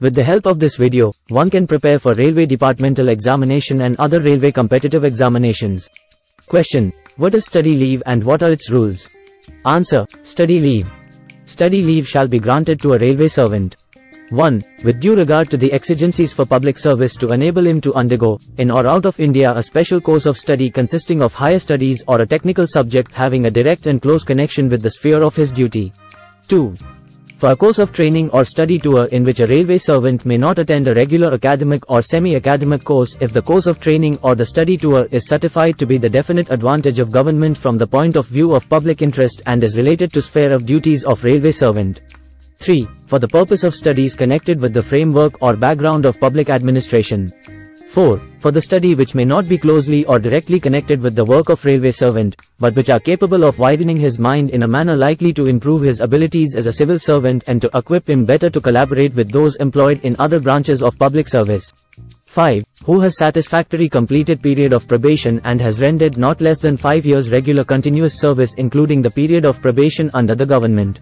With the help of this video, one can prepare for Railway Departmental Examination and other railway competitive examinations. Question: what is study leave and what are its rules? Answer: study leave. Study leave shall be granted to a railway servant. 1. With due regard to the exigencies for public service to enable him to undergo, in or out of India, a special course of study consisting of higher studies or a technical subject having a direct and close connection with the sphere of his duty. 2. For a course of training or study tour in which a railway servant may not attend a regular academic or semi-academic course if the course of training or the study tour is certified to be the definite advantage of government from the point of view of public interest and is related to sphere of duties of railway servant. 3. For the purpose of studies connected with the framework or background of public administration. 4. For the study which may not be closely or directly connected with the work of railway servant, but which are capable of widening his mind in a manner likely to improve his abilities as a civil servant and to equip him better to collaborate with those employed in other branches of public service. 5. Who has satisfactory completed period of probation and has rendered not less than 5 years regular continuous service including the period of probation under the government.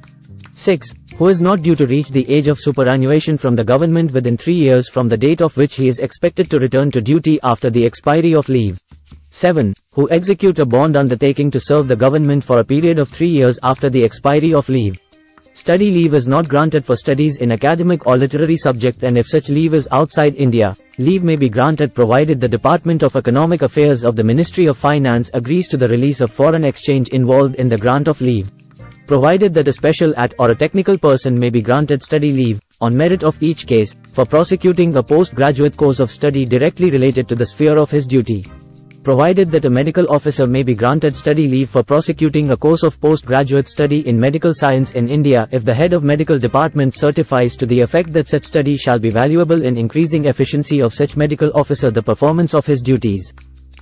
6. Who is not due to reach the age of superannuation from the government within 3 years from the date of which he is expected to return to duty after the expiry of leave. 7. Who execute a bond undertaking to serve the government for a period of 3 years after the expiry of leave. Study leave is not granted for studies in academic or literary subject, and if such leave is outside India, leave may be granted provided the Department of Economic Affairs of the Ministry of Finance agrees to the release of foreign exchange involved in the grant of leave. Provided that a special act or a technical person may be granted study leave, on merit of each case, for prosecuting a postgraduate course of study directly related to the sphere of his duty. Provided that a medical officer may be granted study leave for prosecuting a course of postgraduate study in medical science in India if the head of medical department certifies to the effect that such study shall be valuable in increasing efficiency of such medical officer the performance of his duties.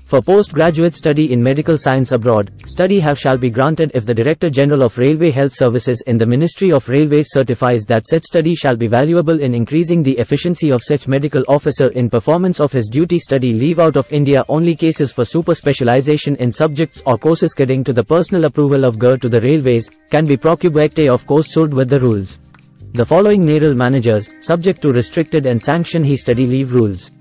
For postgraduate study in medical science abroad, study have shall be granted if the Director General of Railway Health Services in the Ministry of Railways certifies that such study shall be valuable in increasing the efficiency of such medical officer in performance of his duty. Study leave out of India only cases for super specialization in subjects or courses according to the personal approval of GR to the Railways, can be procured of course sold with the rules. The following naval managers, subject to restricted and sanction he study leave rules.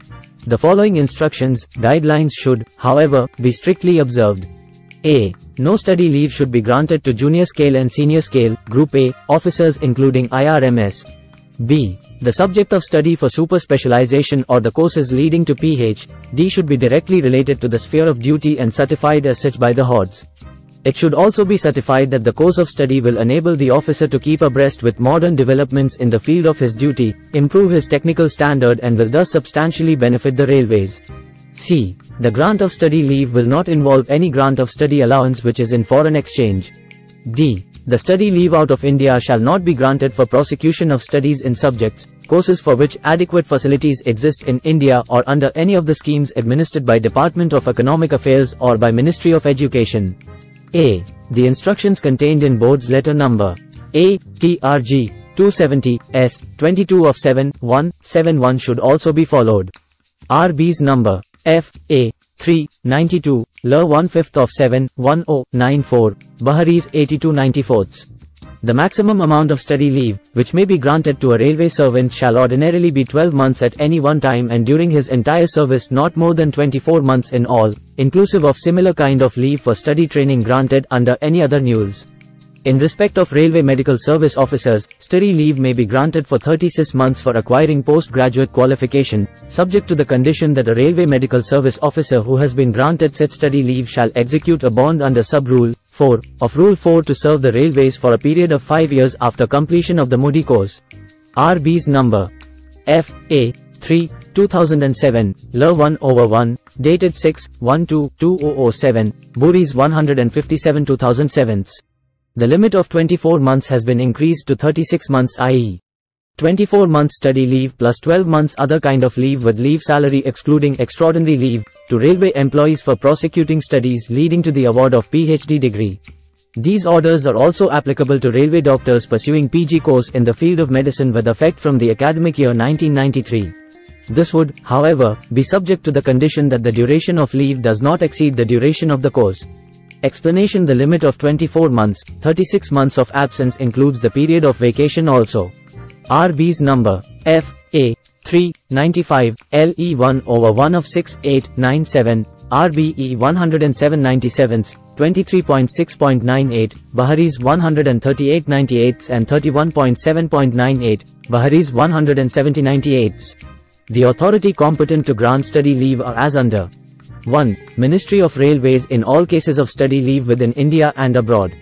The following instructions, guidelines should, however, be strictly observed. A. No study leave should be granted to junior scale and senior scale, Group A, officers including IRMS. B. The subject of study for super specialization or the courses leading to Ph.D. should be directly related to the sphere of duty and certified as such by the HODs. It should also be certified that the course of study will enable the officer to keep abreast with modern developments in the field of his duty, improve his technical standard and will thus substantially benefit the railways. C. The grant of study leave will not involve any grant of study allowance which is in foreign exchange. D. The study leave out of India shall not be granted for prosecution of studies in subjects, courses for which adequate facilities exist in India or under any of the schemes administered by Department of Economic Affairs or by Ministry of Education. A. The instructions contained in Board's letter number A.TRG 270 S 22 of 7/1/71 should also be followed. RB's number F.A. 392 L 1/5 of 7/1094 Bahari's 82/94. The maximum amount of study leave, which may be granted to a railway servant, shall ordinarily be 12 months at any one time and during his entire service not more than 24 months in all, inclusive of similar kind of leave for study training granted under any other rules. In respect of railway medical service officers, study leave may be granted for 36 months for acquiring postgraduate qualification, subject to the condition that a railway medical service officer who has been granted such study leave shall execute a bond under sub-rule 4 of Rule 4 to serve the railways for a period of 5 years after completion of the Moody course. RB's number F.A. 3 2007 L 1/1 dated 6/12/2007 Buri's 157 2007. The limit of 24 months has been increased to 36 months, i.e. 24 months study leave plus 12 months other kind of leave with leave salary excluding extraordinary leave, to railway employees for prosecuting studies leading to the award of PhD degree. These orders are also applicable to railway doctors pursuing PG course in the field of medicine with effect from the academic year 1993. This would, however, be subject to the condition that the duration of leave does not exceed the duration of the course. Explanation: the limit of 24 months, 36 months of absence includes the period of vacation also. RB's number, FA, 395, LE 1 over 1 of 6, 8, 9, 7, RBE 107/97, 23.6.98, Bahari's 138/98 and 31.7.98, Bahari's 170/98. The authority competent to grant study leave are as under. 1. Ministry of Railways in all cases of study leave within India and abroad.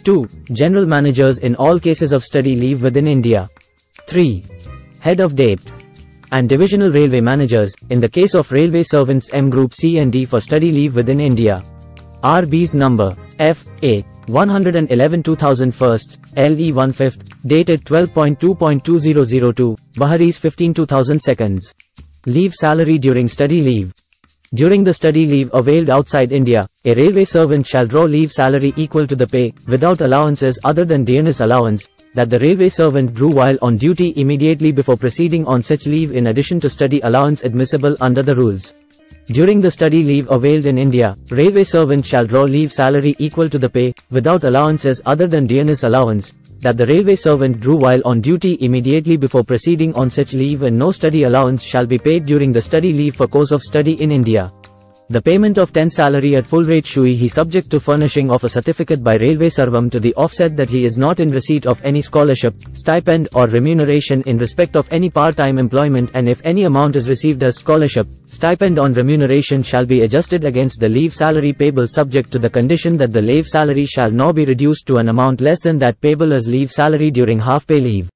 2. General Managers in all cases of study leave within India. 3. Head of DAPT and Divisional Railway Managers, in the case of Railway Servants M Group C and D for study leave within India. RB's number, FA, 111 2001, LE 1/5, dated 12.2.2002, Bahari's 15 2002. Leave salary during study leave. During the study leave availed outside India, a railway servant shall draw leave salary equal to the pay, without allowances other than dearness allowance, that the railway servant drew while on duty immediately before proceeding on such leave in addition to study allowance admissible under the rules. During the study leave availed in India, railway servant shall draw leave salary equal to the pay, without allowances other than dearness allowance, that the railway servant drew while on duty immediately before proceeding on such leave, and no study allowance shall be paid during the study leave for course of study in India. The payment of 10 salary at full rate shui he subject to furnishing of a certificate by Railway Sarvam to the offset that he is not in receipt of any scholarship, stipend or remuneration in respect of any part-time employment, and if any amount is received as scholarship, stipend or remuneration shall be adjusted against the leave salary payable subject to the condition that the leave salary shall not be reduced to an amount less than that payable as leave salary during half-pay leave.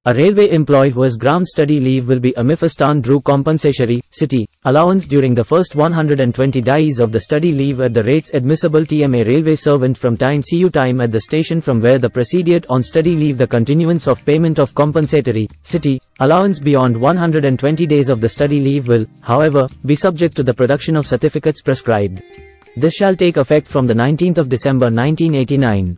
A railway employee who has ground study leave will be amifastan drew compensatory, city, allowance during the first 120 days of the study leave at the rates admissible TMA railway servant from time CU time at the station from where the proceeded on study leave. The continuance of payment of compensatory, city, allowance beyond 120 days of the study leave will, however, be subject to the production of certificates prescribed. This shall take effect from the 19th of December 1989.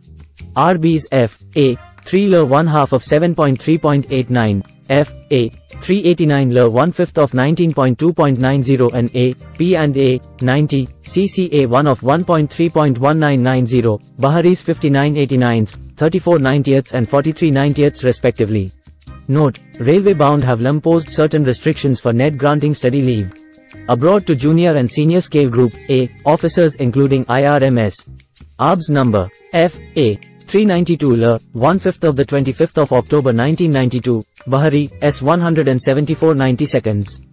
RB's F.A. 3 L 1/2 of 7.3.89, F.A. 389 L 1/5 of 19.2.90 and A, P and A, 90, CCA 1 of 1.3.1990, Bahari's 59/89, 34/90 and 43/90 respectively. Note, railway bound have imposed certain restrictions for net granting study leave abroad to junior and senior scale group A officers including IRMS. AB's number, F.A. 392 L, 1/5 of the 25th of October 1992, Bahari, S 174/90.